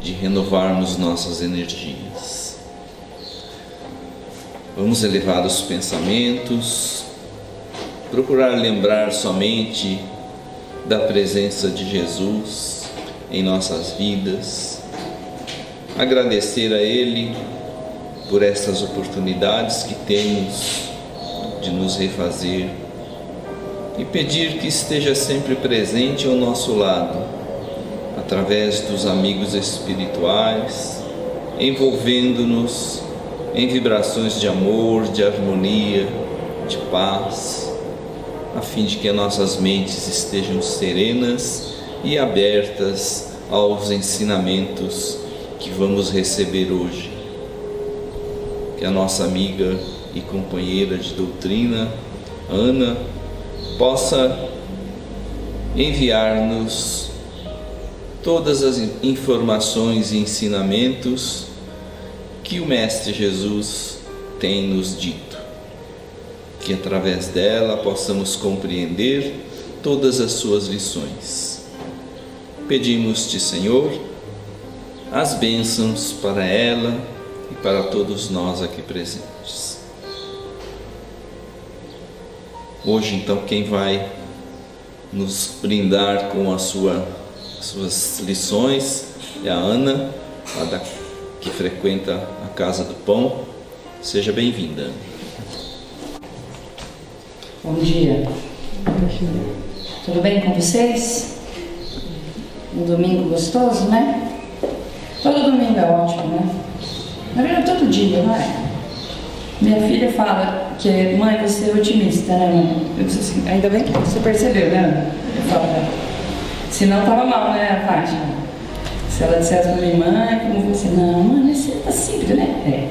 de renovarmos nossas energias. Vamos elevar os pensamentos, procurar lembrar somente da presença de Jesus em nossas vidas, agradecer a Ele por estas oportunidades que temos de nos refazer e pedir que esteja sempre presente ao nosso lado, através dos amigos espirituais, envolvendo-nos em vibrações de amor, de harmonia, de paz, a fim de que nossas mentes estejam serenas e abertas aos ensinamentos que vamos receber hoje. Que a nossa amiga e companheira de doutrina, Ana, possa enviar-nos todas as informações e ensinamentos que o Mestre Jesus tem nos dito. Que através dela possamos compreender todas as suas lições. Pedimos-te, Senhor, as bênçãos para ela e para todos nós aqui presentes. Hoje, então, quem vai nos brindar com suas lições é a Ana, que frequenta a Casa do Pão. Seja bem-vinda. Bom dia. Tudo bem com vocês? Um domingo gostoso, né? Todo domingo é ótimo, né? Na verdade, todo dia, não é? Minha filha fala que, mãe, você é otimista, né, mãe? Eu disse assim, ainda bem que você percebeu, né? Eu falo, senão tava mal, né, Fátima? Se ela dissesse pra mim, mãe, como você? Não, mãe, você tá sempre, né?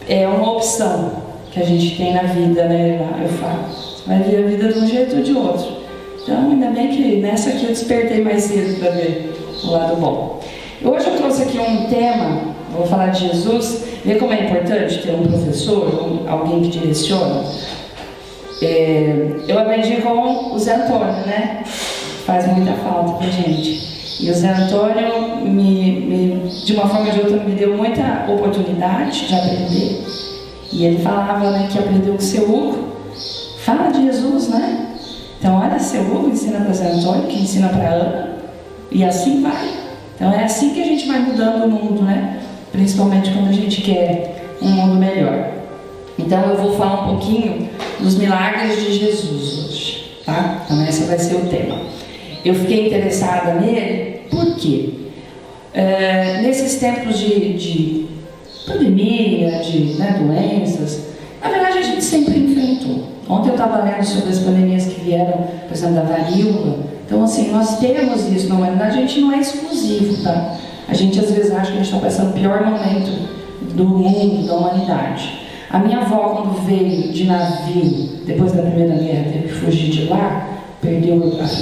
É uma opção que a gente tem na vida, né? Eu falo, você vai ver a vida de um jeito ou de outro. Então, ainda bem que nessa aqui eu despertei mais cedo para ver o lado bom. Hoje eu trouxe aqui um tema, vou falar de Jesus. Vê como é importante ter um professor, alguém que direciona. Eu aprendi com o Zé Antônio, né? Faz muita falta pra gente. E o Zé Antônio, de uma forma ou de outra, me deu muita oportunidade de aprender. E ele falava, né, que aprendeu com o seu Hugo. Fala de Jesus, né? Então, olha, seu Hugo ensina para o Zé Antônio, que ensina para a Ana. E assim vai. Então, é assim que a gente vai mudando o mundo, né? Principalmente quando a gente quer um mundo melhor. Então, eu vou falar um pouquinho dos milagres de Jesus hoje, tá? Então, esse vai ser o tema. Eu fiquei interessada nele, por quê? Nesses tempos de pandemia, de doenças, na verdade a gente sempre enfrentou. Ontem eu estava lendo sobre as pandemias que vieram, por exemplo, da varíola. Então, assim, nós temos isso na humanidade, a gente não é exclusivo, tá? A gente às vezes acha que a gente está passando o pior momento do mundo, da humanidade. A minha avó, quando veio de navio, depois da Primeira Guerra, teve que fugir de lá, perdeu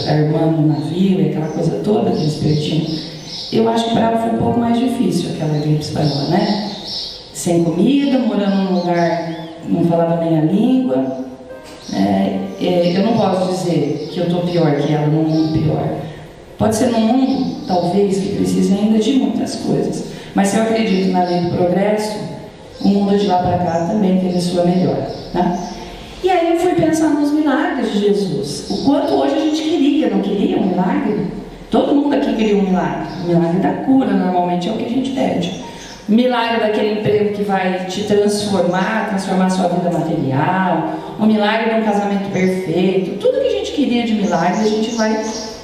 a irmã no navio e aquela coisa toda que eles perdiam. Eu acho que para ela foi um pouco mais difícil aquela gripe espanhola, né? Sem comida, morando num lugar que não falava nem a língua. Eu não posso dizer que eu estou pior que ela, num mundo pior. Pode ser num mundo, talvez, que precise ainda de muitas coisas. Mas se eu acredito na lei do progresso, o mundo de lá para cá também teve a sua melhora, né? E aí eu fui pensar nos milagres de Jesus. O quanto hoje a gente queria, não queria um milagre? Todo mundo aqui queria um milagre. O milagre da cura, normalmente, é o que a gente pede. O milagre daquele emprego que vai te transformar sua vida material. O milagre de um casamento perfeito. Tudo que a gente queria de milagre, a gente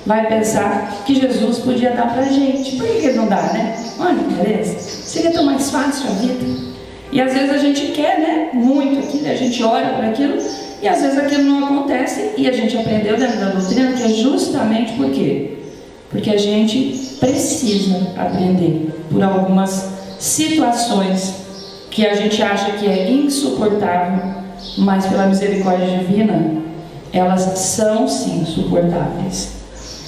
vai pensar que Jesus podia dar pra gente. Por que ele não dá, né? Olha que beleza. Seria tão mais fácil a vida. E às vezes a gente quer, né, muito aquilo, a gente ora por aquilo, e às vezes aquilo não acontece, e a gente aprendeu dentro da doutrina que é justamente por quê? Porque a gente precisa aprender por algumas situações que a gente acha que é insuportável, mas pela misericórdia divina, elas são sim suportáveis.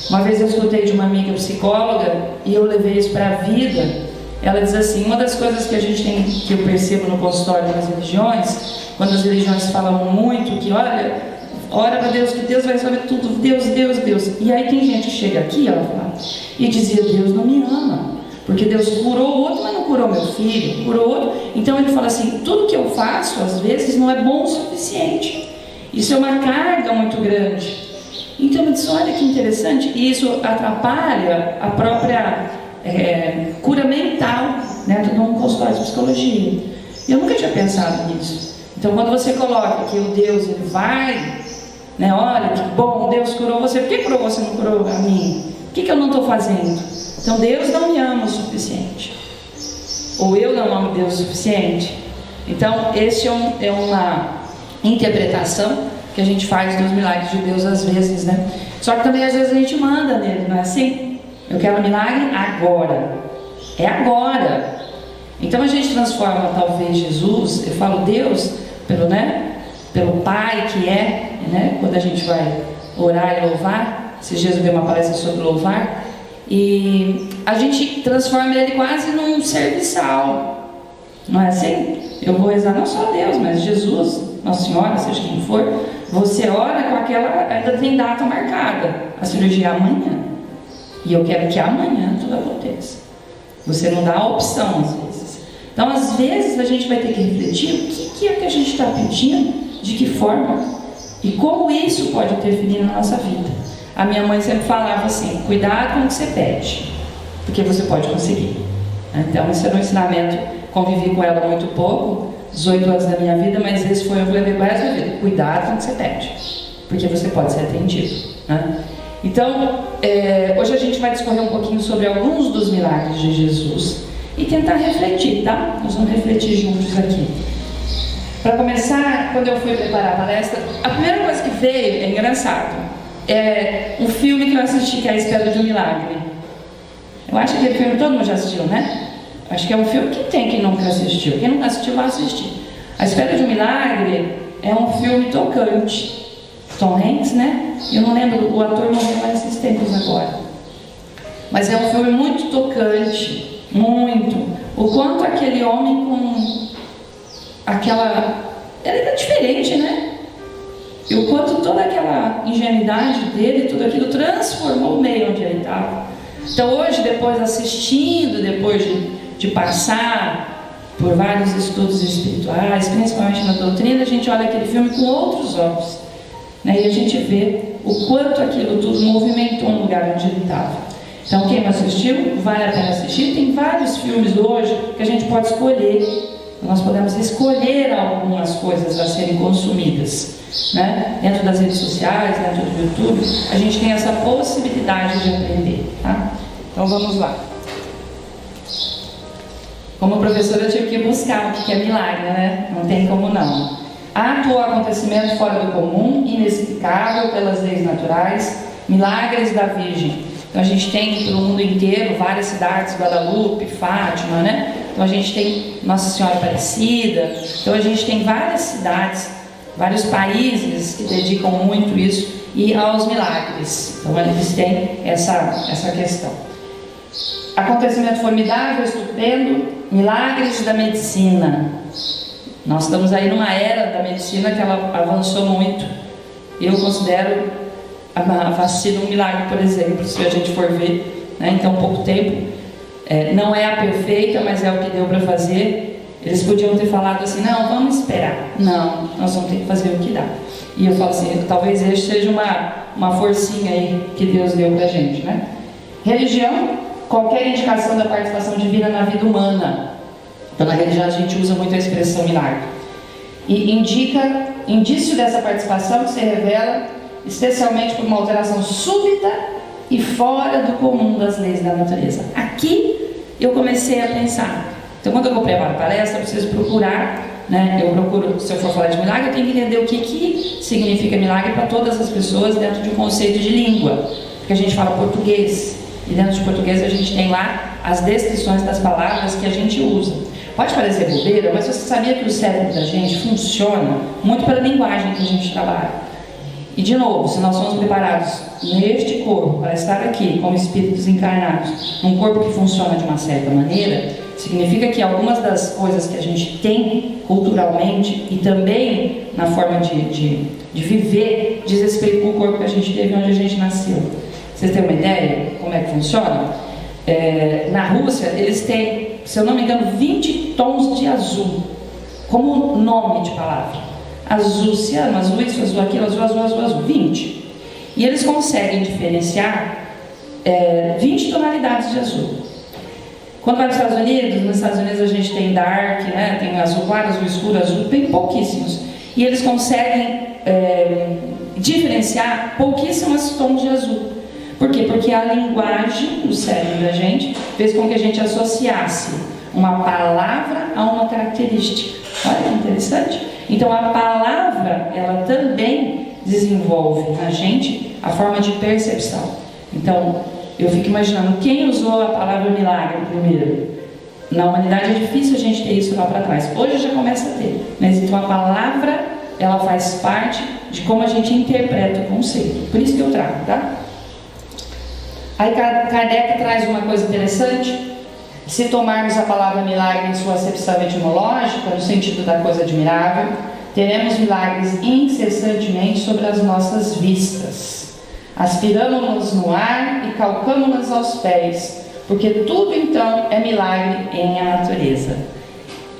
Uma vez eu escutei de uma amiga psicóloga, e eu levei isso para a vida. Ela diz assim, uma das coisas que a gente tem, que eu percebo no consultório das religiões, quando as religiões falam muito que, olha, ora para Deus, que Deus vai resolver tudo, Deus, Deus, Deus. E aí tem gente que chega aqui, ela fala, e dizia, Deus não me ama, Porque Deus curou o outro, mas não curou meu filho, curou o outro. Então ele fala assim, tudo que eu faço, às vezes, não é bom o suficiente. Isso é uma carga muito grande. Então eu disse, olha que interessante, e isso atrapalha a própria cura mental, né, de um consultório de psicologia. Eu nunca tinha pensado nisso. Então quando você coloca que o Deus ele vai, né, olha que bom, Deus curou você, por que curou você, não curou a mim? O que eu não estou fazendo? Então Deus não me ama o suficiente, ou eu não amo Deus o suficiente. Então esse é uma interpretação que a gente faz dos milagres de Deus às vezes, né? Só que também às vezes a gente manda nele, não é assim? Eu quero um milagre agora, é agora. Então a gente transforma talvez Jesus, eu falo Deus pelo Pai que é, né? Quando a gente vai orar e louvar, esses dias eu dei uma palestra sobre louvar, e a gente transforma ele quase num serviçal, não é assim? Eu vou rezar não só a Deus, mas Jesus, Nossa Senhora, seja quem for, você ora com aquela, ainda tem data marcada, a cirurgia é amanhã, e eu quero que amanhã tudo aconteça. Você não dá a opção às vezes. Então às vezes a gente vai ter que refletir o que é que a gente está pedindo, de que forma, e como isso pode interferir na nossa vida. A minha mãe sempre falava assim, cuidado com o que você pede, porque você pode conseguir. Então esse era um ensinamento, convivi com ela muito pouco, 18 anos da minha vida, mas esse foi o que eu levei para essa vida. Cuidado com o que você pede, porque você pode ser atendido, né? Então, hoje a gente vai discorrer um pouquinho sobre alguns dos milagres de Jesus e tentar refletir, tá? Nós vamos refletir juntos aqui. Para começar, quando eu fui preparar a palestra, a primeira coisa que veio, é engraçado, é um filme que eu assisti, que é A Espera de um Milagre. Eu acho que aquele filme todo mundo já assistiu, né? Acho que é um filme que tem quem nunca assistiu. Quem nunca assistiu, vai assistir. A Espera de um Milagre é um filme tocante. Tom Hanks, né? Eu não lembro, o ator morreu mais esses tempos agora. Mas é um filme muito tocante, muito. O quanto aquele homem com aquela... Ele era diferente, né? E o quanto toda aquela ingenuidade dele, tudo aquilo transformou o meio onde ele estava. Então hoje, depois de passar por vários estudos espirituais, principalmente na doutrina, a gente olha aquele filme com outros olhos, né? E a gente vê o quanto aquilo tudo movimentou um lugar onde ele estava. Então quem não assistiu, vale a pena assistir. Tem vários filmes hoje que a gente pode escolher. Nós podemos escolher algumas coisas a serem consumidas, né? Dentro das redes sociais, dentro do YouTube, a gente tem essa possibilidade de aprender, tá? Então vamos lá. Como professora, eu tive que buscar o que é milagre, né? Não tem como não. Ato ou acontecimento fora do comum, inexplicável pelas leis naturais, milagres da Virgem. Então a gente tem pelo mundo inteiro várias cidades, Guadalupe, Fátima, né? Então a gente tem Nossa Senhora Aparecida. Então a gente tem várias cidades, vários países que dedicam muito isso e aos milagres. Então eles têm essa questão. Acontecimento formidável, estupendo, milagres da medicina. Nós estamos aí numa era da medicina que ela avançou muito. Eu considero a vacina um milagre, por exemplo, se a gente for ver, né, em tão pouco tempo. Não é a perfeita, mas é o que deu para fazer. Eles podiam ter falado assim, não, vamos esperar. Não, nós vamos ter que fazer o que dá. E eu falo assim, talvez este seja uma forcinha aí que Deus deu para a gente, né? Religião, qualquer indicação da participação divina na vida humana. Então na religião a gente usa muito a expressão milagre. E indício dessa participação que se revela especialmente por uma alteração súbita e fora do comum das leis da natureza. Aqui eu comecei a pensar. Então quando eu vou preparar a palestra, eu preciso procurar, né? Se eu for falar de milagre, eu tenho que entender o que significa milagre para todas as pessoas dentro de um conceito de língua. Porque a gente fala português, e dentro de português a gente tem lá as descrições das palavras que a gente usa. Pode parecer bobeira, mas você sabia que o cérebro da gente funciona muito pela linguagem que a gente trabalha. E de novo, se nós somos preparados neste corpo para estar aqui como espíritos encarnados, num corpo que funciona de uma certa maneira, significa que algumas das coisas que a gente tem culturalmente e também na forma de viver diz respeito com o corpo que a gente teve onde a gente nasceu. Vocês têm uma ideia como é que funciona? Na Rússia, eles têm, se eu não me engano, 20 tons de azul, como nome de palavra. Azul ciano, azul isso, azul aquilo, azul, azul, azul, azul, 20. E eles conseguem diferenciar 20 tonalidades de azul. Quando vai nos Estados Unidos a gente tem dark, né? Tem azul claro, azul escuro, azul, tem pouquíssimos. E eles conseguem diferenciar pouquíssimos tons de azul. Por quê? Porque a linguagem do cérebro da gente fez com que a gente associasse uma palavra a uma característica. Olha que interessante. Então a palavra, ela também desenvolve na gente a forma de percepção. Então, eu fico imaginando quem usou a palavra milagre primeiro. Na humanidade é difícil a gente ter isso lá para trás. Hoje já começa a ter. Mas então a palavra, ela faz parte de como a gente interpreta o conceito. Por isso que eu trago, tá? Aí Kardec traz uma coisa interessante. Se tomarmos a palavra milagre em sua acepção etimológica, no sentido da coisa admirável, teremos milagres incessantemente sobre as nossas vistas. Aspiramos-nos no ar e calcamos-nos aos pés, porque tudo então é milagre em a natureza.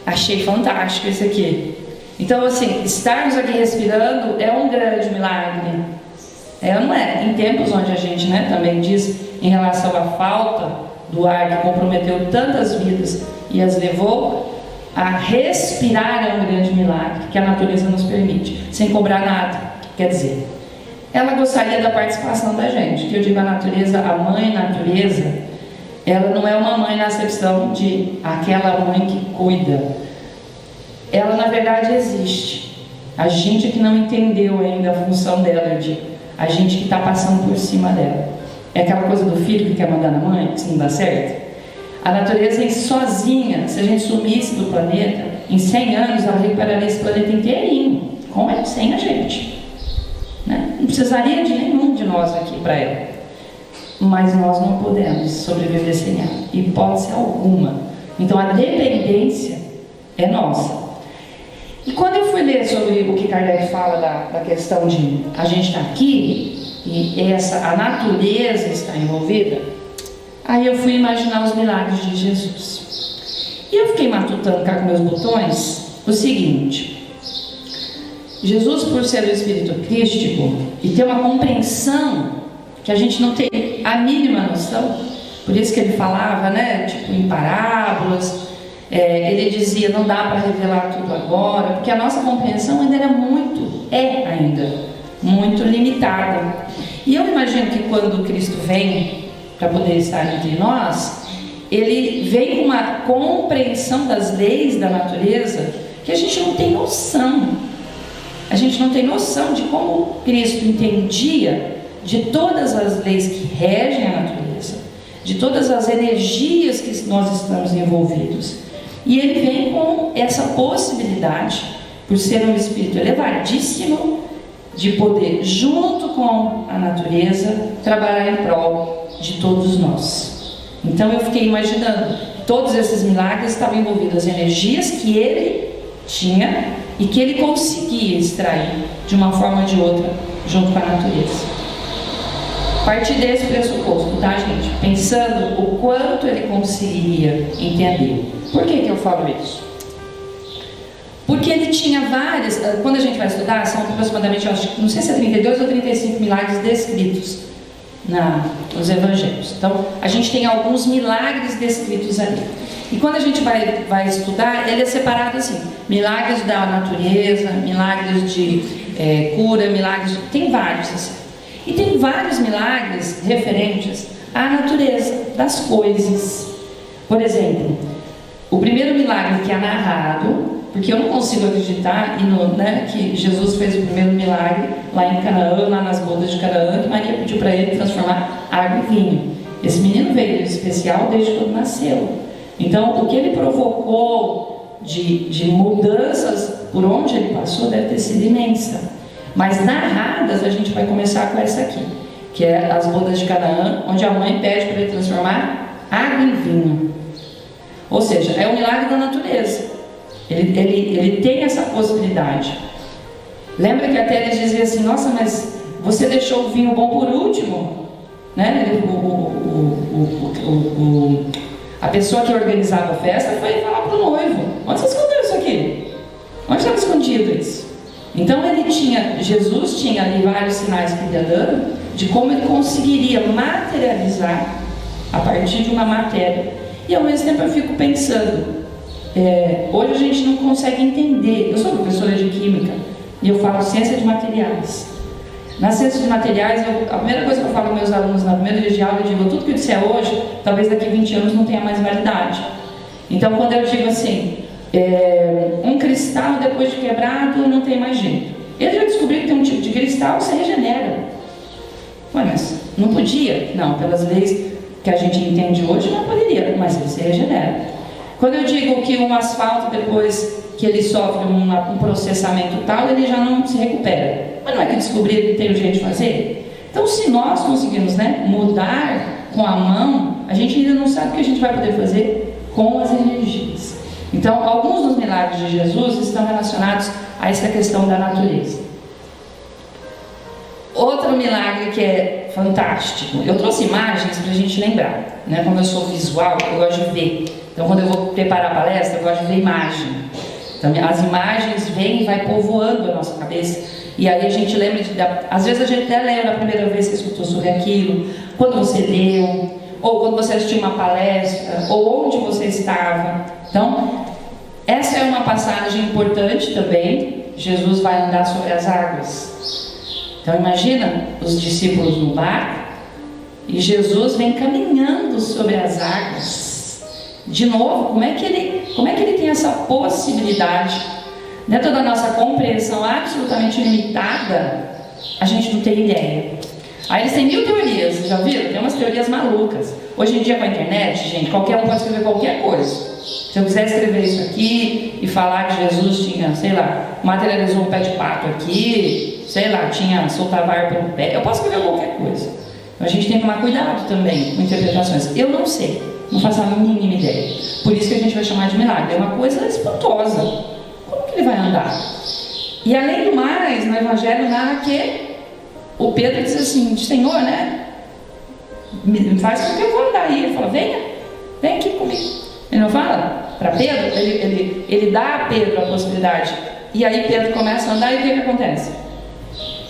Achei fantástico isso aqui. Então, assim, estarmos aqui respirando é um grande milagre. Não é? Em tempos onde a gente, né, também diz em relação à falta do ar que comprometeu tantas vidas e as levou, a respirar é um grande milagre que a natureza nos permite, sem cobrar nada. Quer dizer, ela gostaria da participação da gente. Que eu digo a natureza, a mãe natureza, ela não é uma mãe na acepção de aquela mãe que cuida. Ela na verdade existe. A gente que não entendeu ainda a função dela, eu digo. A gente que está passando por cima dela. É aquela coisa do filho que quer mandar na mãe, que não dá certo. A natureza sozinha, se a gente sumisse do planeta, em 100 anos ela recuperaria esse planeta inteirinho, sem a gente. Né? Não precisaria de nenhum de nós aqui para ela. Mas nós não podemos sobreviver sem ela, hipótese alguma. Então a dependência é nossa. E quando eu fui ler sobre o que Kardec fala da questão de a gente estar aqui e a natureza está envolvida, aí eu fui imaginar os milagres de Jesus. E eu fiquei matutando cá com meus botões o seguinte: Jesus, por ser o Espírito Crístico e ter uma compreensão que a gente não tem a mínima noção, por isso que ele falava, né, tipo em parábolas. Ele dizia, não dá para revelar tudo agora, porque a nossa compreensão ainda era muito limitada. E eu imagino que quando Cristo vem para poder estar entre nós, ele vem com uma compreensão das leis da natureza que a gente não tem noção. A gente não tem noção de como Cristo entendia de todas as leis que regem a natureza, de todas as energias que nós estamos envolvidos. E ele vem com essa possibilidade, por ser um espírito elevadíssimo, de poder, junto com a natureza, trabalhar em prol de todos nós. Então eu fiquei imaginando, todos esses milagres estavam envolvidos as energias que ele tinha e que ele conseguia extrair de uma forma ou de outra, junto com a natureza. A partir desse pressuposto, tá, gente? Pensando o quanto ele conseguiria entender. Por que eu falo isso? Porque ele tinha várias, quando a gente vai estudar, são aproximadamente, não sei se é 32 ou 35 milagres descritos nos evangelhos. Então, a gente tem alguns milagres descritos ali. E quando a gente vai estudar, ele é separado assim: milagres da natureza, milagres de cura, milagres... Tem vários assim. E tem vários milagres referentes à natureza, das coisas. Por exemplo, o primeiro milagre que é narrado, porque eu não consigo acreditar que Jesus fez o primeiro milagre lá em Canaã, lá nas bodas de Canaã, que Maria pediu para ele transformar água em vinho. Esse menino veio especial desde quando nasceu. Então, o que ele provocou de mudanças por onde ele passou deve ter sido imensa. Mas narradas, a gente vai começar com essa aqui, que é as bodas de Canaã, onde a mãe pede para ele transformar água em vinho. Ou seja, é um milagre da natureza. Ele tem essa possibilidade. Lembra que até ele dizia assim: nossa, mas você deixou o vinho bom por último? né? A pessoa que organizava a festa foi falar para o noivo: onde você escondeu isso aqui? Onde estava escondido isso? Então Jesus tinha ali vários sinais que ele ia dando de como ele conseguiria materializar a partir de uma matéria. E ao mesmo tempo eu fico pensando, hoje a gente não consegue entender. Eu sou professora de química e eu falo ciência de materiais. Na ciência de materiais, a primeira coisa que eu falo com meus alunos na primeira dia de aula, eu digo: tudo que eu disser hoje, talvez daqui a 20 anos não tenha mais validade. Então, quando eu digo assim, um cristal depois de quebrado não tem mais jeito, ele já descobriu que tem um tipo de cristal que se regenera. Ué, mas não podia? Não, pelas leis que a gente entende hoje não poderia, mas ele se regenera. Quando eu digo que um asfalto, depois que ele sofre um processamento tal, ele já não se recupera, mas não é que descobriram que tem um jeito de fazer? Então, se nós conseguirmos, né, mudar com a mão, a gente ainda não sabe o que a gente vai poder fazer com as energias. Então, alguns dos milagres de Jesus estão relacionados a essa questão da natureza. Outro milagre que é fantástico, eu trouxe imagens para a gente lembrar, né? Como eu sou visual, eu gosto de ver. Então, quando eu vou preparar a palestra, eu gosto de ver imagem. Então, as imagens vêm e vai povoando a nossa cabeça. E aí a gente lembra às vezes a gente até lembra a primeira vez que escutou sobre aquilo, quando você leu, ou quando você assistiu uma palestra, ou onde você estava. Então, essa é uma passagem importante também. Jesus vai andar sobre as águas. Então imagina os discípulos no barco e Jesus vem caminhando sobre as águas. De novo, como é que ele tem essa possibilidade? Dentro da nossa compreensão absolutamente limitada, a gente não tem ideia. Aí eles têm 1000 teorias, vocês já viram? Tem umas teorias malucas. Hoje em dia com a internet, gente, qualquer um pode escrever qualquer coisa. Se eu quiser escrever isso aqui e falar que Jesus tinha, sei lá, materializou um pé de pato aqui, sei lá, soltava ar pelo pé, eu posso escrever qualquer coisa. Então a gente tem que tomar cuidado também com interpretações. Eu não sei, não faço a mínima ideia. Por isso que a gente vai chamar de milagre. É uma coisa espantosa. Como que ele vai andar? E além do mais, no Evangelho narra que o Pedro diz assim: Senhor, né? Me faz com que eu vou andar. E ele fala: vem aqui comigo. Ele não fala para Pedro, ele dá a Pedro a possibilidade. E aí Pedro começa a andar e o que acontece?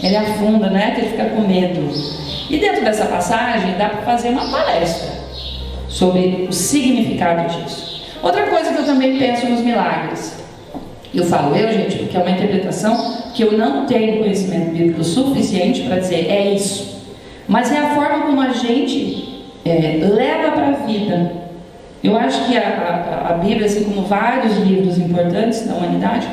Ele afunda, né? Que ele fica com medo. E dentro dessa passagem dá para fazer uma palestra sobre o significado disso. Outra coisa que eu também penso nos milagres, eu falo gente, porque é uma interpretação que eu não tenho conhecimento bíblico suficiente para dizer é isso, mas é a forma como a gente leva para a vida. Eu acho que a Bíblia, assim como vários livros importantes da humanidade,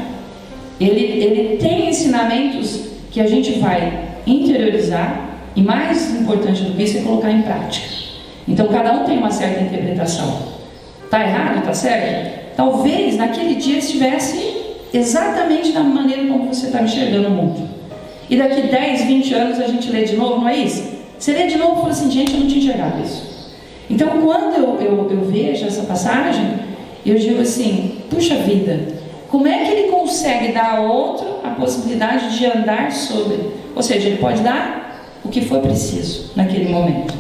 ele tem ensinamentos que a gente vai interiorizar, e mais importante do que isso é colocar em prática. Então cada um tem uma certa interpretação. Está errado? Está certo? Talvez naquele dia estivesse exatamente da maneira como você está enxergando o mundo. E daqui 10, 20 anos a gente lê de novo, não é isso? Você lê de novo e fala assim: gente, eu não tinha enxergado isso. Então quando eu vejo essa passagem, eu digo assim: puxa vida, como é que ele consegue dar a outro a possibilidade de andar sobre? Ou seja, ele pode dar o que for preciso naquele momento.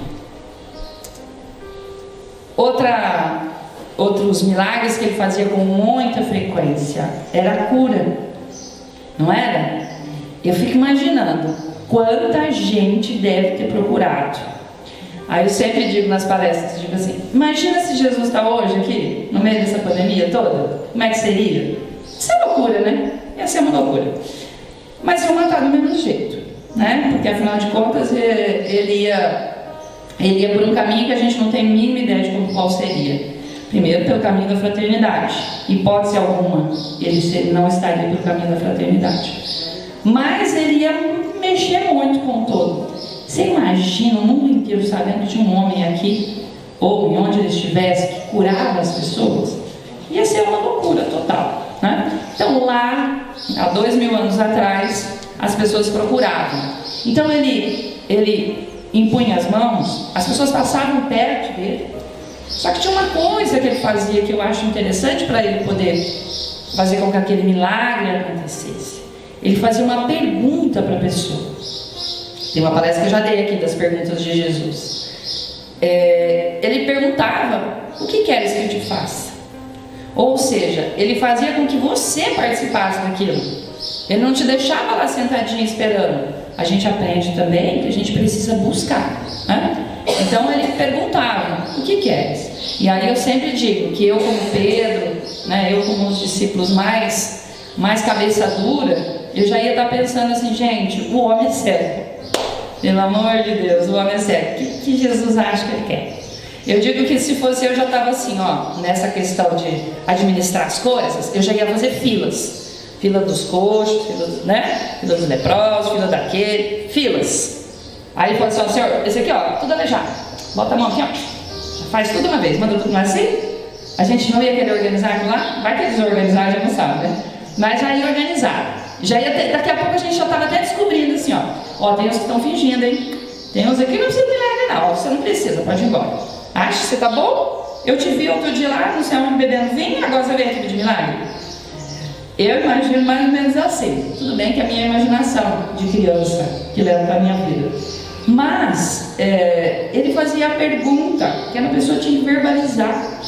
Outros milagres que ele fazia com muita frequência era a cura, não era? Eu fico imaginando quanta gente deve ter procurado. Aí eu sempre digo nas palestras, digo assim: imagina se Jesus está hoje aqui, no meio dessa pandemia toda, como é que seria? Isso é loucura, né? Ia ser uma loucura. Mas eu matar do mesmo jeito, né? Porque afinal de contas ele ia por um caminho que a gente não tem a mínima ideia de qual seria. Primeiro, pelo caminho da fraternidade. Hipótese alguma, ele não estaria pelo caminho da fraternidade. Mas ele ia mexer muito com o todo. Você imagina o mundo inteiro sabendo de um homem aqui, ou em onde ele estivesse, que curava as pessoas? Ia ser uma loucura total, né? Então lá, há 2000 anos atrás, as pessoas procuravam. Então ele impunha as mãos, as pessoas passavam perto dele. Só que tinha uma coisa que ele fazia que eu acho interessante para ele poder fazer com que aquele milagre acontecesse. Ele fazia uma pergunta para a pessoa. Tem uma palestra que eu já dei aqui das perguntas de Jesus. ele perguntava: o que queres que eu te faça? Ou seja, ele fazia com que você participasse daquilo. Ele não te deixava lá sentadinho esperando. A gente aprende também que a gente precisa buscar, né? Então ele perguntava: o que queres? E aí eu sempre digo que eu, como Pedro, né, eu como os discípulos mais cabeça dura, eu já ia estar pensando assim: gente, o homem é cego, pelo amor de Deus, o homem é cego. O que Jesus acha que ele quer? Eu digo que se fosse eu já estava assim, ó, nessa questão de administrar as coisas, eu já ia fazer filas. Fila dos coxos, fila dos leprosos, fila daquele, filas. Aí ele falou assim: ó, senhor, esse aqui, ó, tudo aleijado, bota a mão aqui, ó, faz tudo uma vez, manda tudo assim. A gente não ia querer organizar aquilo lá, vai que eles organizaram, já não sabe, né? Mas já ia organizar. Daqui a pouco a gente já estava até descobrindo assim, ó, tem uns que estão fingindo, hein? Tem uns aqui que não precisa de milagre não, você não precisa, pode ir embora. Acha que você tá bom? Eu te vi outro dia lá, não sei onde, bebendo vinho, agora você veio aqui pedir milagre? Eu imagino mais ou menos assim. Tudo bem que é a minha imaginação de criança que leva para a minha vida. Mas ele fazia a pergunta que a pessoa tinha que verbalizar.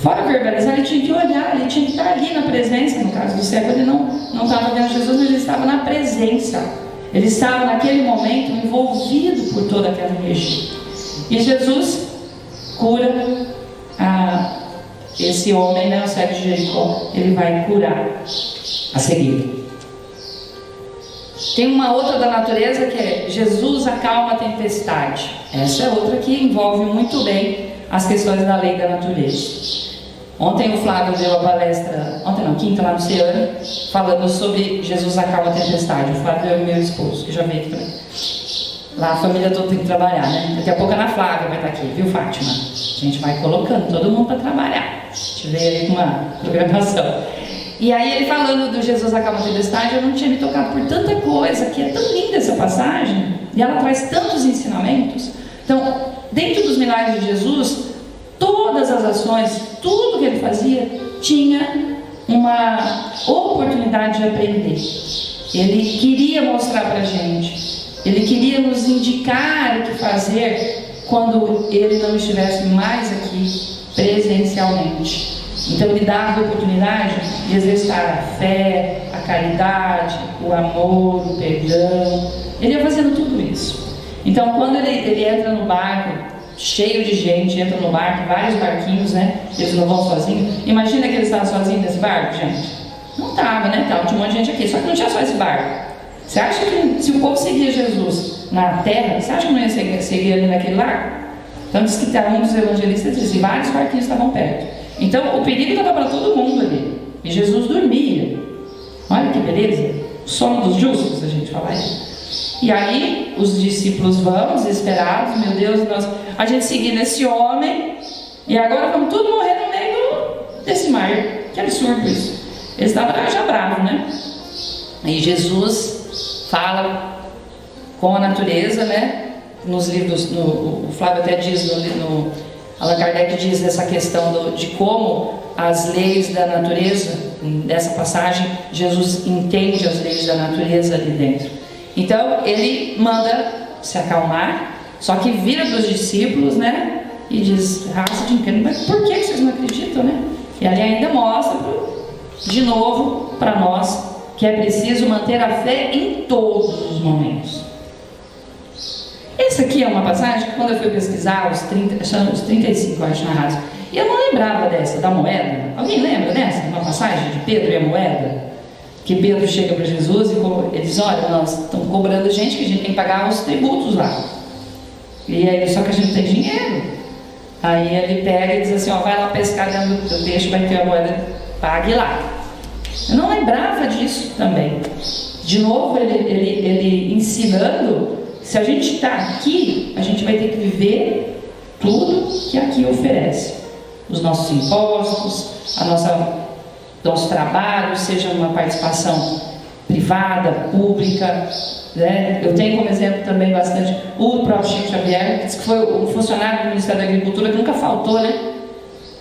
Fora verbalizar, ele tinha que olhar, ele tinha que estar ali na presença. No caso do cego, ele não estava vendo Jesus, mas ele estava na presença. Ele estava naquele momento envolvido por toda aquela energia. E Jesus cura esse homem, né, o cego de Jericó. Ele vai curar a seguida. Tem uma outra da natureza que é: Jesus acalma a tempestade. Essa é outra que envolve muito bem as questões da lei da natureza. Ontem o Flávio deu a palestra, quinta, lá no Ceará, falando sobre Jesus acalma a tempestade. O Flávio é o meu esposo, que já veio aqui também. Lá a família toda tem que trabalhar, né? Daqui a pouco a Ana Flávia vai estar aqui, viu, Fátima? A gente vai colocando todo mundo para trabalhar. A gente veio aí com uma programação. E aí ele falando do Jesus acalma a tempestade, eu não tinha me tocado por tanta coisa, que é tão linda essa passagem, e ela traz tantos ensinamentos. Então, dentro dos milagres de Jesus, todas as ações, tudo que ele fazia, tinha uma oportunidade de aprender. Ele queria mostrar para a gente. Ele queria nos indicar o que fazer quando ele não estivesse mais aqui presencialmente. Então ele dava a oportunidade de exercitar a fé, a caridade, o amor, o perdão. Ele ia fazendo tudo isso. Então quando ele entra no barco, cheio de gente, entra no barco, vários barquinhos, né? Eles não vão sozinhos. Imagina que eles estavam sozinhos nesse barco, gente? Não estava, né? Tinha um monte de gente aqui, só que não tinha só esse barco. Você acha que se o povo seguia Jesus na terra, você acha que não ia seguir ali naquele lago? Então diz que um dos evangelistas disse: vários barquinhos estavam perto. Então o perigo estava para todo mundo ali. E Jesus dormia. Olha que beleza. O sono dos justos, a gente fala isso. E aí os discípulos vão desesperados: meu Deus, a gente seguindo esse homem, e agora vamos tudo morrer no meio desse mar. Que absurdo isso. Eles estavam já bravos, né? E Jesus fala com a natureza, né? Nos livros, o Flávio até diz, Allan Kardec diz essa questão de como as leis da natureza, nessa passagem, Jesus entende as leis da natureza ali dentro. Então ele manda se acalmar, só que vira para os discípulos, né? E diz: raça de incrédulo, mas por que vocês não acreditam, né? E ali ainda mostra de novo para nós que é preciso manter a fé em todos os momentos. Essa aqui é uma passagem que quando eu fui pesquisar, os 35, eu acho, narrados, e eu não lembrava dessa, da moeda. Alguém lembra dessa? Uma passagem de Pedro e a moeda? Que Pedro chega para Jesus e ele diz: olha, nós estamos cobrando gente, que a gente tem que pagar os tributos lá. E aí, só que a gente não tem dinheiro. Aí ele pega e diz assim: ó, vai lá pescar dentro do peixe, vai ter a moeda, pague lá. Eu não lembrava disso também. De novo, ele ensinando: se a gente está aqui, a gente vai ter que viver tudo que aqui oferece. Os nossos impostos, nosso trabalho, seja uma participação privada, pública, né? Eu tenho como exemplo também bastante o próprio Chico Xavier, que foi um funcionário do Ministério da Agricultura que nunca faltou, né?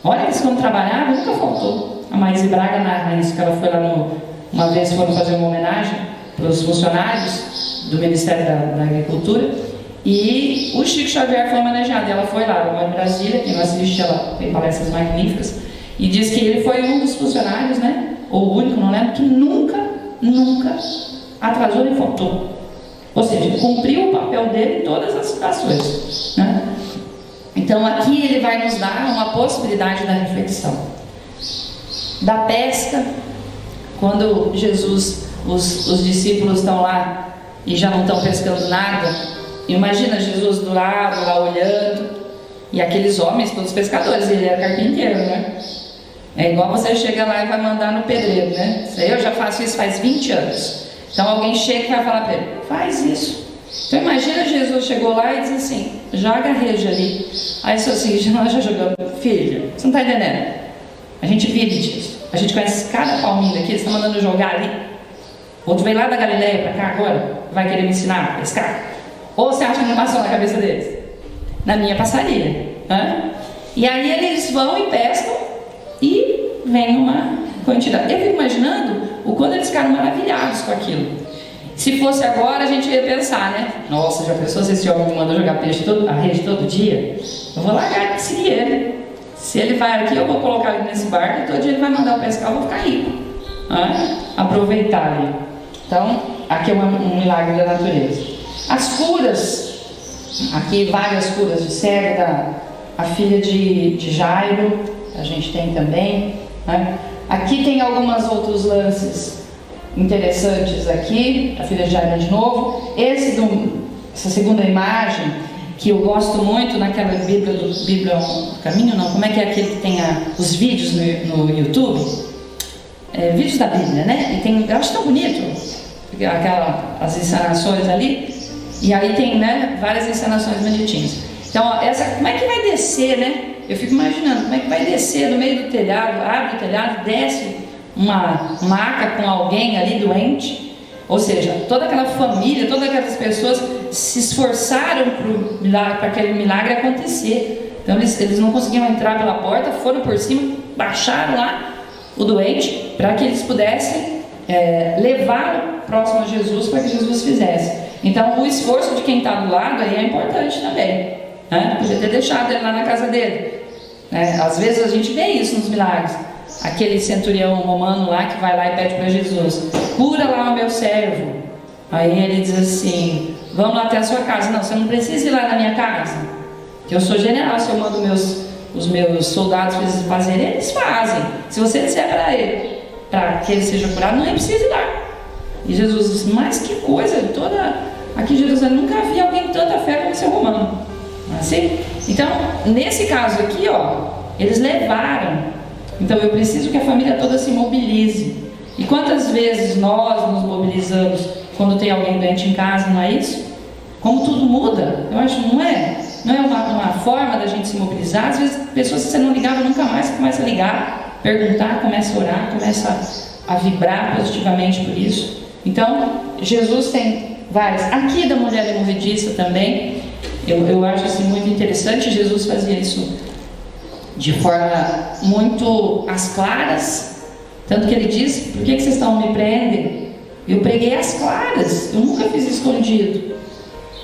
Olha, eles quando trabalhavam, nunca faltou. A Maíse Braga narra isso, que ela foi lá uma vez foram fazer uma homenagem para os funcionários do Ministério da Agricultura, E o Chico Xavier foi homenageado. Ela foi lá, ela mora em Brasília, quem não assiste, ela tem palestras magníficas. E diz que ele foi um dos funcionários, né? Ou o único, não lembro, que nunca atrasou nem faltou. Ou seja, cumpriu o papel dele em todas as situações, né? Então aqui ele vai nos dar uma possibilidade da reflexão. Da pesca, quando Jesus, os discípulos estão lá e já não estão pescando nada, imagina Jesus do lado, lá olhando, e aqueles homens, todos pescadores, ele era carpinteiro, né? É igual você chega lá e vai mandar no pedreiro, né? Eu já faço isso faz 20 anos. Então alguém chega e vai falar para ele, faz isso. Então imagina Jesus chegou lá e diz assim, joga a rede ali. Aí ele falou assim, nós já jogamos. Filha, você não está entendendo? A gente vive disso. A gente conhece cada palminho daqui, eles estão mandando jogar ali. Outro veio lá da Galileia para cá agora, vai querer me ensinar a pescar. Ou você acha que não passou na cabeça deles? Na minha passaria. E aí eles vão e pescam e vem uma quantidade. Eu fico imaginando o quanto eles ficaram maravilhados com aquilo. Se fosse agora, a gente ia pensar, né? Nossa, já pensou se esse homem me manda jogar peixe a rede todo dia? Eu vou largar de seguir ele. Se ele vai aqui, eu vou colocar ele nesse barco e todo dia ele vai mandar eu pescar, eu vou ficar rico. Aproveitar ali. Então, aqui é um milagre da natureza. As curas, aqui várias curas de cego, a filha de Jairo, a gente tem também, né? Aqui tem alguns outros lances interessantes aqui, a filha de Jairo de novo. Essa segunda imagem, que eu gosto muito naquela Bíblia do Caminho, não, como é que é aquele que tem os vídeos no YouTube? Vídeos da Bíblia, né? E tem, eu acho tão bonito, as encenações ali, e aí tem, né, várias encenações bonitinhas. Então, como é que vai descer, né? Eu fico imaginando, como é que vai descer no meio do telhado, abre o telhado, desce uma maca com alguém ali doente, ou seja, toda aquela família, todas aquelas pessoas se esforçaram para aquele milagre acontecer. Então eles não conseguiam entrar pela porta, foram por cima, baixaram lá o doente para que eles pudessem levá-lo próximo a Jesus para que Jesus fizesse. Então o esforço de quem está do lado aí é importante também, né? Podia ter deixado ele lá na casa dele, né? Às vezes a gente vê isso nos milagres. Aquele centurião romano lá que vai lá e pede para Jesus, cura lá o meu servo. Aí ele diz assim, vamos lá até a sua casa. Não, você não precisa ir lá na minha casa, que eu sou general, se eu mando os meus soldados fazerem, eles fazem. Se você disser para ele, para que ele seja curado, não precisa ir lá. E Jesus diz, mas que coisa, aqui em Jerusalém nunca vi alguém com tanta fé como esse romano. Assim? Então, nesse caso aqui, eles levaram. Então eu preciso que a família toda se mobilize. E quantas vezes nós nos mobilizamos quando tem alguém doente em casa, não é isso? Como tudo muda, eu acho, não é uma forma da gente se mobilizar. Às vezes pessoas que você não ligava nunca mais, você começa a ligar, perguntar, começa a orar, começa a vibrar positivamente por isso. Então Jesus tem várias. Aqui da mulher hemorroidiça também, eu acho assim muito interessante. Jesus fazia isso de forma muito às claras, tanto que ele diz, por que vocês estão me prendem? Eu preguei às claras, eu nunca fiz escondido.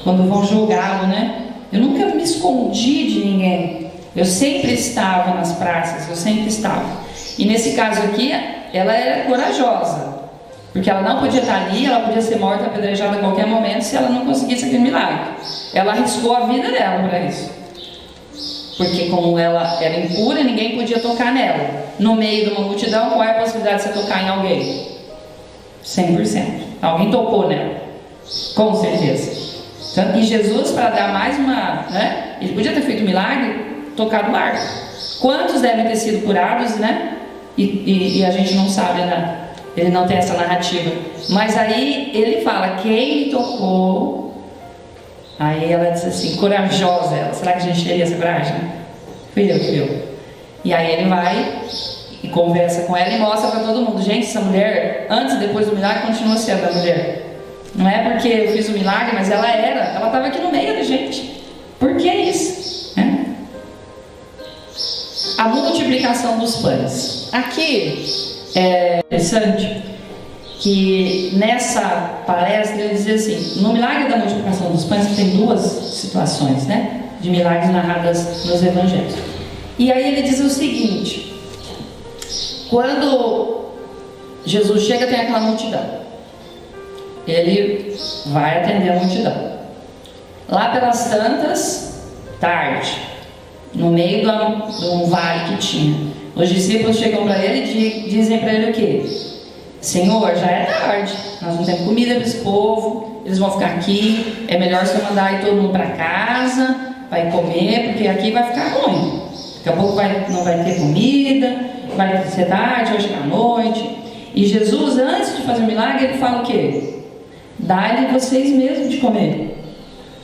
Quando vão julgá-lo, né? Eu nunca me escondi de ninguém, eu sempre estava nas praças, eu sempre estava. E nesse caso aqui, ela era corajosa, porque ela não podia estar ali, ela podia ser morta, apedrejada a qualquer momento se ela não conseguisse aquele milagre. Ela arriscou a vida dela para isso. Porque como ela era impura, ninguém podia tocar nela. No meio de uma multidão, qual é a possibilidade de você tocar em alguém? 100%. Alguém tocou nela, com certeza. Então, e Jesus, para dar mais uma, né? Ele podia ter feito um milagre, tocado o barco. Quantos devem ter sido curados, né? E a gente não sabe, né? Ele não tem essa narrativa. Mas aí ele fala, quem me tocou? Aí ela diz assim, corajosa ela. Será que a gente teria essa coragem? Fui eu. E aí ele vai e conversa com ela e mostra para todo mundo. Gente, essa mulher, antes e depois do milagre, continua sendo a mulher. Não é porque eu fiz o milagre, mas ela estava aqui no meio da gente. Por que isso? A multiplicação dos pães. Aqui é interessante que nessa palestra ele dizia assim, no milagre da multiplicação dos pães tem duas situações, né, de milagres narradas nos evangelhos. E aí ele diz o seguinte: quando Jesus chega, tem aquela multidão, ele vai atender a multidão. Lá pelas tantas, tarde, no meio de um vale que tinha, os discípulos chegam para ele e dizem para ele o quê? Senhor, já é tarde, nós não temos comida para esse povo, eles vão ficar aqui, é melhor você mandar aí todo mundo para casa, vai comer, porque aqui vai ficar ruim. Daqui a pouco não vai ter comida, vai ser tarde, vai chegar à noite. E Jesus, antes de fazer o milagre, ele fala o quê? Dá-lhe vocês mesmos de comer.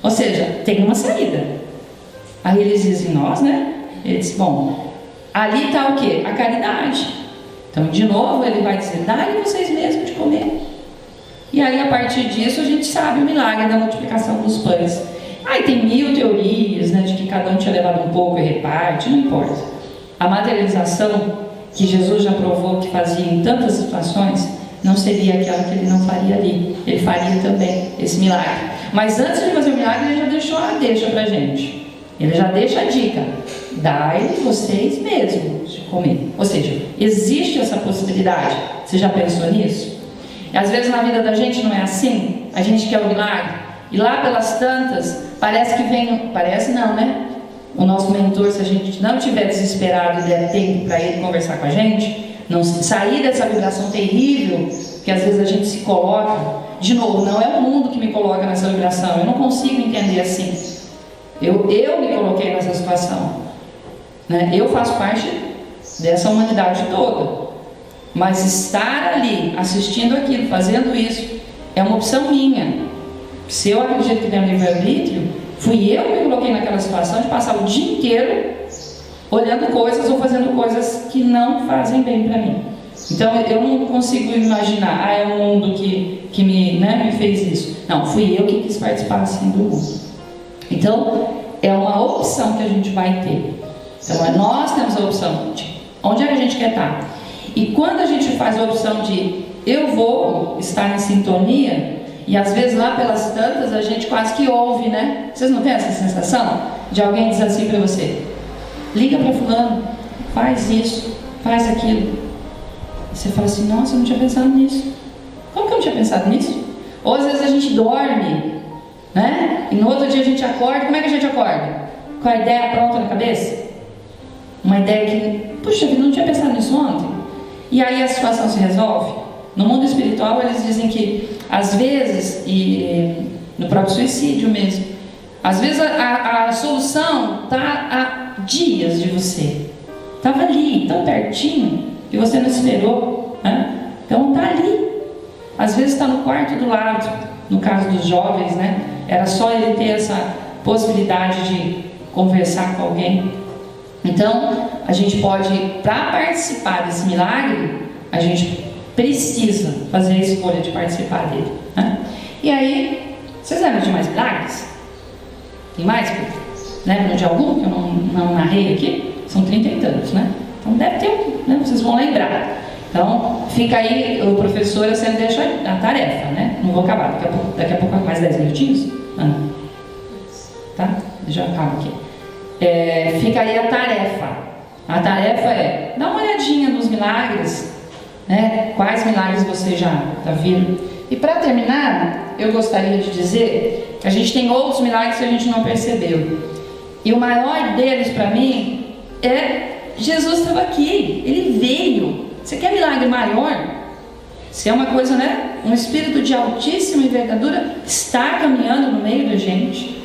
Ou seja, tem uma saída. Aí eles dizem, nós, né? Ele diz, bom, ali está o quê? A caridade. Então, de novo, ele vai dizer, dá-lhe vocês mesmos de comer. E aí, a partir disso, a gente sabe o milagre da multiplicação dos pães. Aí tem 1000 teorias, né, de que cada um tinha levado um pouco e reparte, não importa. A materialização que Jesus já provou que fazia em tantas situações, não seria aquela que ele não faria ali. Ele faria também esse milagre. Mas antes de fazer o milagre, ele já deixou a deixa pra gente. Ele já deixa a dica: dai vocês mesmos de comer. Ou seja, existe essa possibilidade. Você já pensou nisso? E às vezes na vida da gente não é assim. A gente quer o milagre e lá pelas tantas parece que vem, parece não, né? O nosso mentor, se a gente não estiver desesperado e der tempo para ele conversar com a gente, não sair dessa vibração terrível que às vezes a gente se coloca. De novo, não é o mundo que me coloca nessa vibração. Eu não consigo entender assim. Eu me coloquei nessa situação, né? Eu faço parte dessa humanidade toda, mas estar ali, assistindo aquilo, fazendo isso, é uma opção minha. Se eu acredito que tem um livre-arbítrio, fui eu que me coloquei naquela situação de passar o dia inteiro olhando coisas ou fazendo coisas que não fazem bem para mim. Então eu não consigo imaginar, é o mundo que me fez isso. Não, fui eu que quis participar assim do mundo. Então, é uma opção que a gente vai ter. Então, nós temos a opção de onde é que a gente quer estar. E quando a gente faz a opção de eu vou estar em sintonia, e às vezes lá pelas tantas a gente quase que ouve, né? Vocês não têm essa sensação? De alguém dizer assim para você: liga para fulano, faz isso, faz aquilo. E você fala assim: nossa, eu não tinha pensado nisso. Como que eu não tinha pensado nisso? Ou às vezes a gente dorme, né? E no outro dia a gente acorda. Como é que a gente acorda? Com a ideia pronta na cabeça? Uma ideia que, puxa vida, não tinha pensado nisso ontem. E aí a situação se resolve. No mundo espiritual eles dizem que às vezes, e no próprio suicídio mesmo, às vezes a solução está a dias de você. Estava ali, tão pertinho, que você não esperou, né? Então está ali. Às vezes está no quarto do lado. No caso dos jovens, né? Era só ele ter essa possibilidade de conversar com alguém. Então, a gente pode, para participar desse milagre, a gente precisa fazer a escolha de participar dele, né? E aí, vocês lembram de mais milagres? Tem mais? Lembram de algum que eu não narrei aqui? São 30 e tantos, né? Então deve ter um, né? Vocês vão lembrar. Então, fica aí, o professor sempre deixa a tarefa, né? Não vou acabar, daqui a pouco mais 10 minutinhos? Tá? Já acabo aqui. Fica aí a tarefa. A tarefa é, dá uma olhadinha nos milagres, né? Quais milagres você já viram? E para terminar, eu gostaria de dizer que a gente tem outros milagres que a gente não percebeu. E o maior deles para mim é Jesus estava aqui, ele veio. Você quer milagre maior? Se é uma coisa, né? Um espírito de altíssima envergadura está caminhando no meio da gente.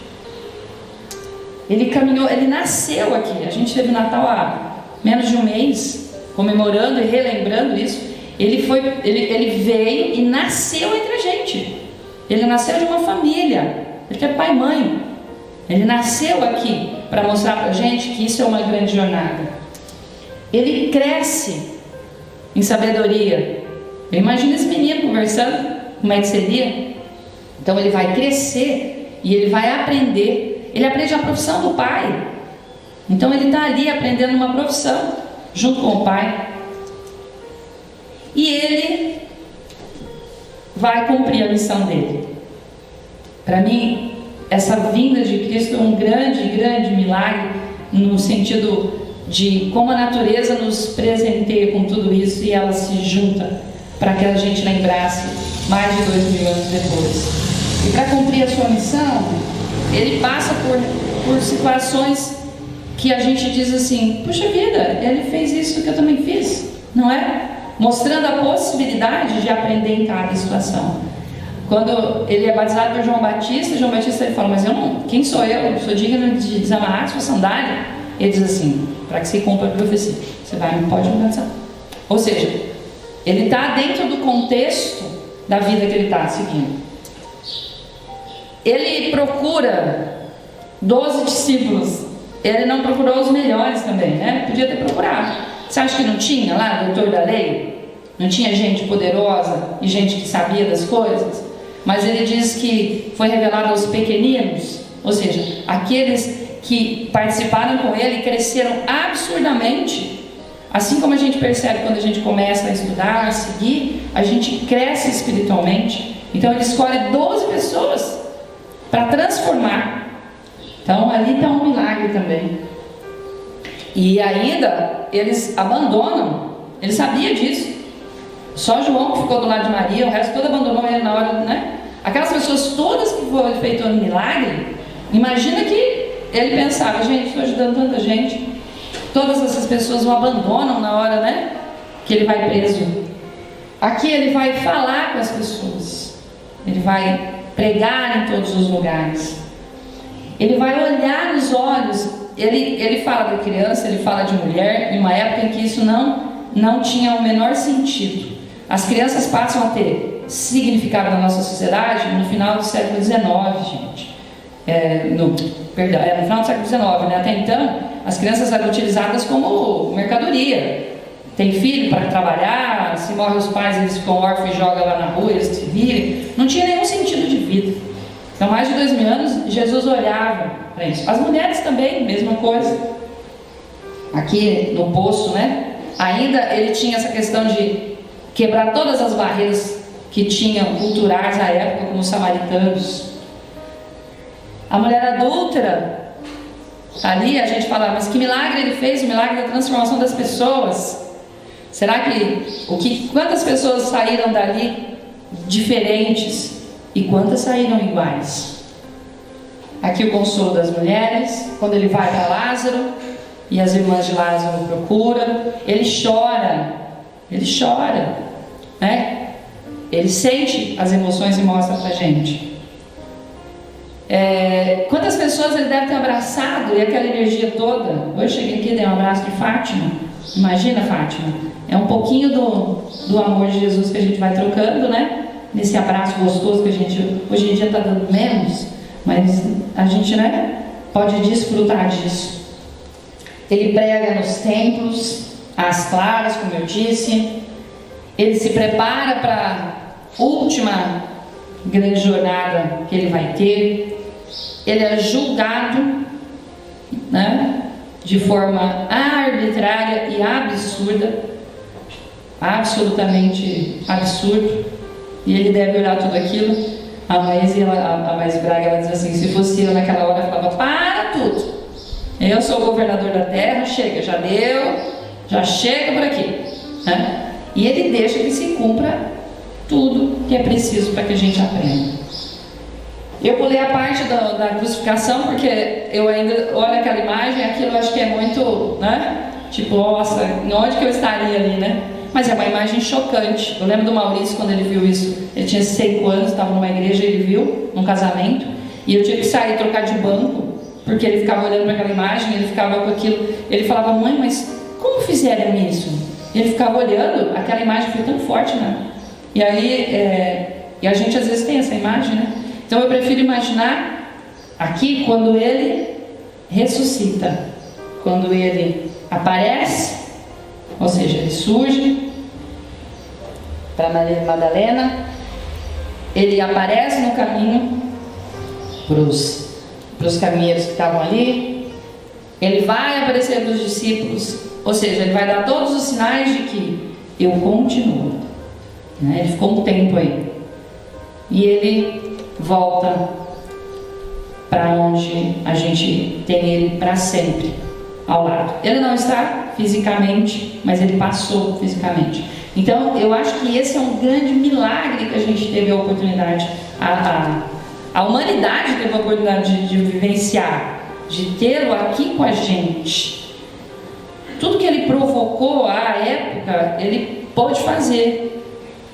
Ele caminhou, ele nasceu aqui. A gente teve Natal há menos de um mês, comemorando e relembrando isso. Ele veio e nasceu entre a gente. Ele nasceu de uma família. Ele é pai e mãe. Ele nasceu aqui para mostrar para a gente que isso é uma grande jornada. Ele cresce em sabedoria. Eu imagino esse menino conversando, como é que seria? Então ele vai crescer e ele vai aprender. Ele aprende a profissão do pai. Então ele está ali aprendendo uma profissão junto com o pai. E ele vai cumprir a missão dele. Para mim, essa vinda de Cristo é um grande, grande milagre, no sentido de como a natureza nos presenteia com tudo isso e ela se junta para que a gente lembrasse mais de 2000 anos depois. E para cumprir a sua missão, ele passa por situações que a gente diz assim: puxa vida, ele fez isso que eu também fiz, não é? Mostrando a possibilidade de aprender em cada situação. Quando ele é batizado por João Batista ele fala: mas eu não, quem sou eu? Eu sou digno de desamarrar sua sandália. Ele diz assim: para que se cumpra a profecia, você vai, não pode me batizar. Ou seja, ele está dentro do contexto da vida que ele está seguindo. Ele procura 12 discípulos. Ele não procurou os melhores também, né? Podia ter procurado. Você acha que não tinha lá, doutor da lei? Não tinha gente poderosa e gente que sabia das coisas? Mas ele diz que foi revelado aos pequeninos, ou seja, aqueles que participaram com ele cresceram absurdamente. Assim como a gente percebe quando a gente começa a estudar, a seguir, a gente cresce espiritualmente. Então ele escolhe 12 pessoas para transformar. Então ali está um milagre também. E ainda eles abandonam. Ele sabia disso. Só João que ficou do lado de Maria, o resto todo abandonou ele na hora, né? Aquelas pessoas todas que foram feitas no milagre, imagina que ele pensava: gente, estou ajudando tanta gente. Todas essas pessoas o abandonam na hora, né, que ele vai preso. Aqui ele vai falar com as pessoas. Ele vai pregar em todos os lugares. Ele vai olhar nos olhos. Ele fala da criança, ele fala de mulher, em uma época em que isso não tinha o menor sentido. As crianças passam a ter significado na nossa sociedade no final do século XIX, gente. No final do século XIX, né? Até então, as crianças eram utilizadas como mercadoria. Tem filho para trabalhar, se morrem os pais, eles ficam órfãos e jogam lá na rua, eles se virem. Não tinha nenhum sentido de vida. Então, mais de 2000 anos, Jesus olhava para isso. As mulheres também, mesma coisa. Aqui no poço, né? Ainda ele tinha essa questão de quebrar todas as barreiras que tinham culturais à época, como os samaritanos. A mulher adúltera, ali a gente fala: mas que milagre ele fez, o milagre da transformação das pessoas. Será que quantas pessoas saíram dali diferentes e quantas saíram iguais? Aqui o consolo das mulheres, quando ele vai para Lázaro e as irmãs de Lázaro o procuram, ele chora, né? Ele sente as emoções e mostra para a gente. Quantas pessoas ele deve ter abraçado, e aquela energia toda. Hoje eu cheguei aqui e dei um abraço de Fátima. Imagina, Fátima, é um pouquinho do amor de Jesus que a gente vai trocando, né? Nesse abraço gostoso que a gente hoje em dia está dando menos, mas a gente, né, pode desfrutar disso. Ele prega nos templos, às claras, como eu disse. Ele se prepara para a última grande jornada que ele vai ter. Ele é julgado, né, de forma arbitrária e absurda, absolutamente absurdo, e ele deve olhar tudo aquilo. A Mais Braga, ela diz assim: se fosse eu naquela hora, eu falava: para tudo, eu sou o governador da terra, chega, já deu, já chega por aqui, né? E ele deixa que se cumpra tudo que é preciso para que a gente aprenda. Eu pulei a parte da crucificação, porque eu ainda olho aquela imagem, aquilo eu acho que é muito, né? Tipo, nossa, onde que eu estaria ali, né? Mas é uma imagem chocante. Eu lembro do Maurício, quando ele viu isso. Ele tinha 5 anos, estava numa igreja, ele viu, num casamento, e eu tive que sair e trocar de banco, porque ele ficava olhando para aquela imagem, ele ficava com aquilo. Ele falava: mãe, mas como fizeram isso? E ele ficava olhando, aquela imagem foi tão forte, né? E aí, e a gente às vezes tem essa imagem, né? Então eu prefiro imaginar aqui quando ele ressuscita, quando ele aparece, ou seja, ele surge para Maria Madalena, ele aparece no caminho para os caminheiros que estavam ali, ele vai aparecer para os discípulos, ou seja, ele vai dar todos os sinais de que eu continuo, né? Ele ficou um tempo aí. e ele volta para onde a gente tem ele para sempre ao lado. Ele não está fisicamente, mas ele passou fisicamente. Então eu acho que esse é um grande milagre que a gente teve a oportunidade, a humanidade teve a oportunidade de vivenciar, de tê-lo aqui com a gente. Tudo que ele provocou à época, ele pôde fazer.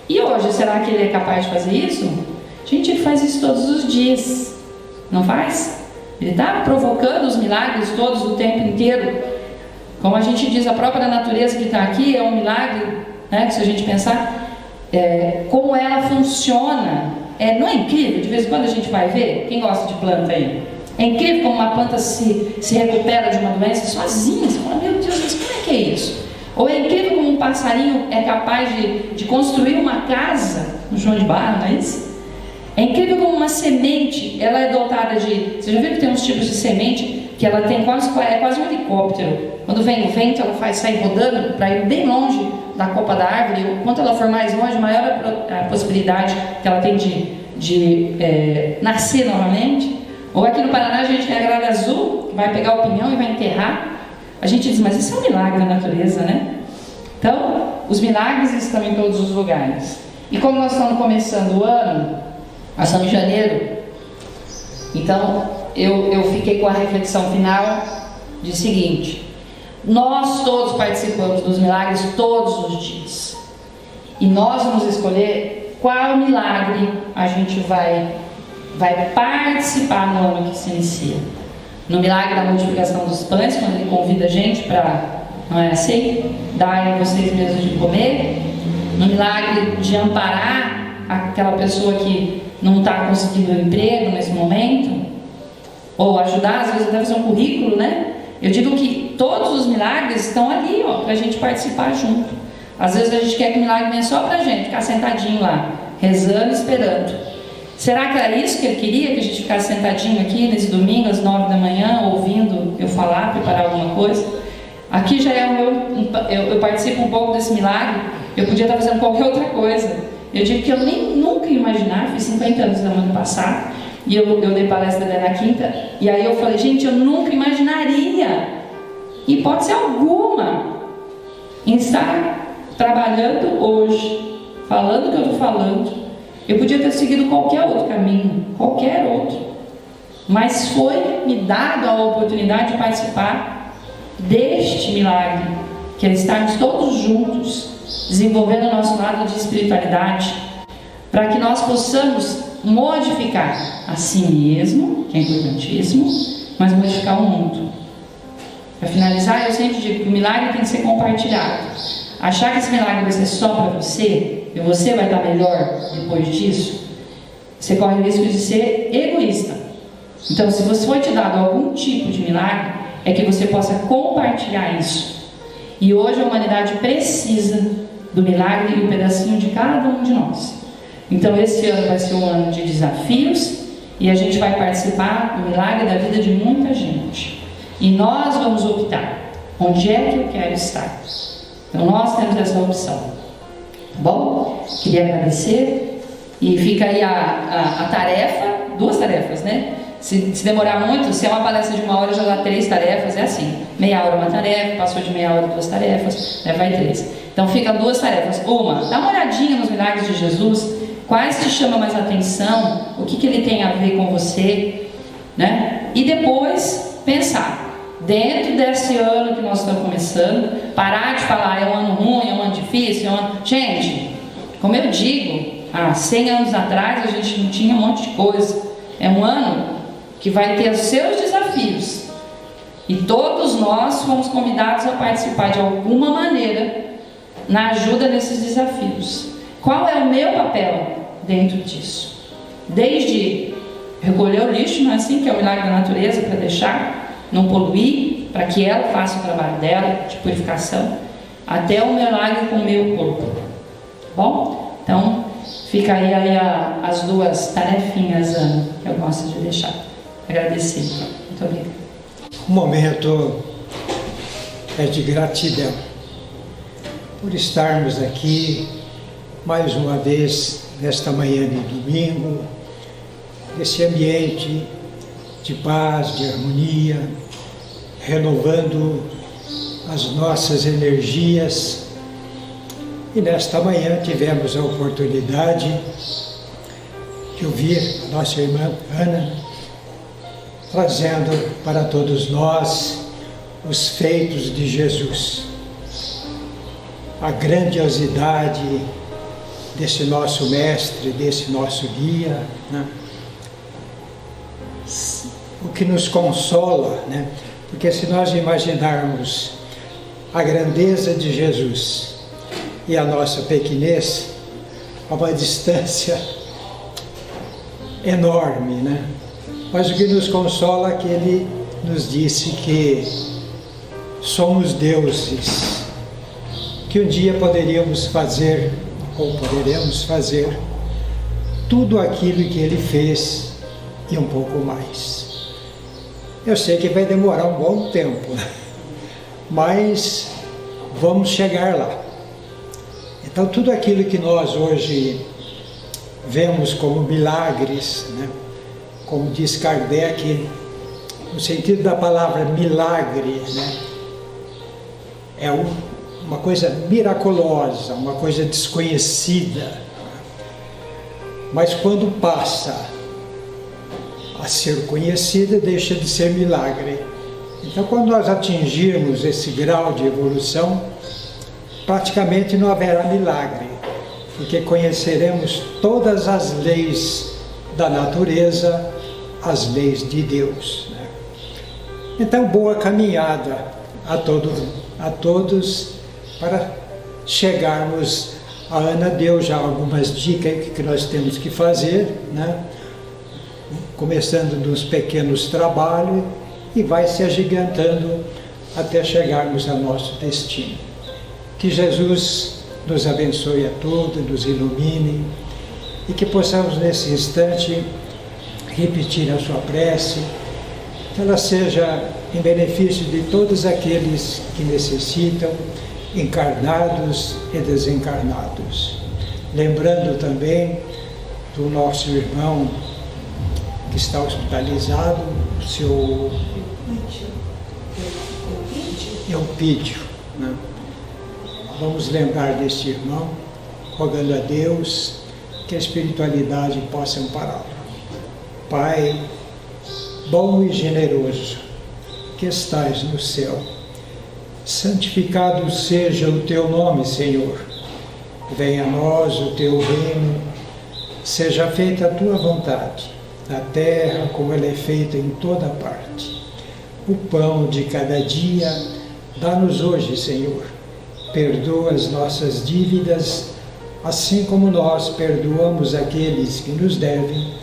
E hoje, será que ele é capaz de fazer isso? Gente, ele faz isso todos os dias, não faz? Ele está provocando os milagres todos o tempo inteiro. Como a gente diz, a própria natureza que está aqui é um milagre, né? Se a gente pensar como ela funciona, não é incrível? De vez em quando a gente vai ver, quem gosta de planta aí? É incrível como uma planta se recupera de uma doença sozinha. Você fala, meu Deus, mas como é que é isso? Ou é incrível como um passarinho é capaz de construir uma casa no chão de barro, não é isso? É incrível como uma semente, ela é dotada de... Você já viu que tem uns tipos de semente que ela tem quase um helicóptero. Quando vem o vento, ela sai rodando para ir bem longe da copa da árvore. Quanto ela for mais longe, maior a possibilidade que ela tem de nascer novamente. Ou aqui no Paraná a gente tem a gralha azul, que vai pegar o pinhão e vai enterrar. A gente diz, mas isso é um milagre da natureza, né? Então, os milagres estão em todos os lugares. E como nós estamos começando o ano, nós estamos em janeiro, então eu fiquei com a reflexão final de seguinte: nós todos participamos dos milagres todos os dias. E nós vamos escolher qual milagre a gente vai participar no ano que se inicia. No milagre da multiplicação dos pães, quando ele convida a gente para, não é assim? Dar a vocês mesmos de comer. No milagre de amparar aquela pessoa que não está conseguindo um emprego nesse momento, ou ajudar, às vezes até fazer um currículo, né? Eu digo que todos os milagres estão ali, para a gente participar junto. Às vezes a gente quer que o milagre venha só para a gente, ficar sentadinho lá, rezando, esperando. Será que era isso que ele queria? Que a gente ficasse sentadinho aqui nesse domingo às 9 da manhã, ouvindo eu falar, preparar alguma coisa? Aqui já é o meu... Eu participo um pouco desse milagre. Eu podia estar fazendo qualquer outra coisa. Eu digo que eu nunca ia imaginar. Fiz 50 anos no ano passado, e eu dei palestra na quinta, e aí eu falei, gente, eu nunca imaginaria, hipótese alguma, em estar trabalhando hoje, falando o que eu estou falando. Eu podia ter seguido qualquer outro caminho, qualquer outro, mas foi me dado a oportunidade de participar deste milagre, que é estarmos todos juntos, desenvolvendo o nosso lado de espiritualidade, para que nós possamos modificar a si mesmo, que é importantíssimo, mas modificar o mundo. Para finalizar, eu sempre digo que o milagre tem que ser compartilhado. Achar que esse milagre vai ser só para você, e você vai estar melhor depois disso, você corre o risco de ser egoísta. Então, se você foi te dado algum tipo de milagre, é que você possa compartilhar isso. E hoje a humanidade precisa do milagre e um pedacinho de cada um de nós. Então esse ano vai ser um ano de desafios, e a gente vai participar do milagre da vida de muita gente. E nós vamos optar onde é que eu quero estar. Então nós temos essa opção. Tá bom? Queria agradecer. E fica aí a tarefa, 2 tarefas, né? Se demorar muito, se é uma palestra de 1 hora, já dá 3 tarefas, é assim. Meia hora uma tarefa, passou de meia hora 2 tarefas, vai 3. Então fica 2 tarefas. Uma, dá uma olhadinha nos milagres de Jesus. Quais te chamam mais atenção? O que ele tem a ver com você? Né? E depois pensar, dentro desse ano que nós estamos começando, parar de falar, é um ano ruim, é um ano difícil, é um ano... Gente, como eu digo, há 100 anos atrás a gente não tinha um monte de coisa. É um ano que vai ter os seus desafios. E todos nós fomos convidados a participar de alguma maneira na ajuda nesses desafios. Qual é o meu papel dentro disso? Desde recolher o lixo, não é assim, que é o milagre da natureza, para deixar, não poluir, para que ela faça o trabalho dela de purificação, até o milagre com o meu corpo. Bom? Então, fica aí as 2 tarefinhas, Ana, que eu gosto de deixar. Agradecer. Muito obrigada. O momento é de gratidão por estarmos aqui mais uma vez, nesta manhã de domingo, nesse ambiente de paz, de harmonia, renovando as nossas energias. E nesta manhã tivemos a oportunidade de ouvir a nossa irmã Ana trazendo para todos nós os feitos de Jesus, a grandiosidade desse nosso mestre, desse nosso guia, né? O que nos consola, né? Porque se nós imaginarmos a grandeza de Jesus e a nossa pequenez, a uma distância enorme, né? Mas o que nos consola é que Ele nos disse que somos deuses, que um dia poderíamos fazer, ou poderemos fazer, tudo aquilo que Ele fez e um pouco mais. Eu sei que vai demorar um bom tempo, mas vamos chegar lá. Então, tudo aquilo que nós hoje vemos como milagres, né? Como diz Kardec, no sentido da palavra milagre, né? É uma coisa miraculosa, uma coisa desconhecida. Mas quando passa a ser conhecida, deixa de ser milagre. Então, quando nós atingirmos esse grau de evolução, praticamente não haverá milagre, porque conheceremos todas as leis da natureza, as leis de Deus, né? Então, boa caminhada a todos para chegarmos. A Ana deu já algumas dicas que nós temos que fazer, né? Começando dos pequenos trabalhos e vai se agigantando até chegarmos ao nosso destino. Que Jesus nos abençoe a todos, nos ilumine e que possamos nesse instante repetir a sua prece, que ela seja em benefício de todos aqueles que necessitam, encarnados e desencarnados. Lembrando também do nosso irmão que está hospitalizado, o seu Eupídio, né? Vamos lembrar deste irmão, rogando a Deus que a espiritualidade possa ampará-lo. Pai, bom e generoso, que estais no céu, santificado seja o teu nome, Senhor. Venha a nós o teu reino, seja feita a tua vontade, na terra como ela é feita em toda parte. O pão de cada dia, dá-nos hoje, Senhor. Perdoa as nossas dívidas, assim como nós perdoamos aqueles que nos devem,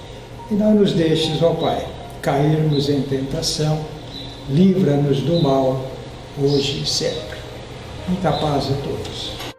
e não nos deixes, ó Pai, cairmos em tentação, livra-nos do mal, hoje e sempre. Muita paz a todos.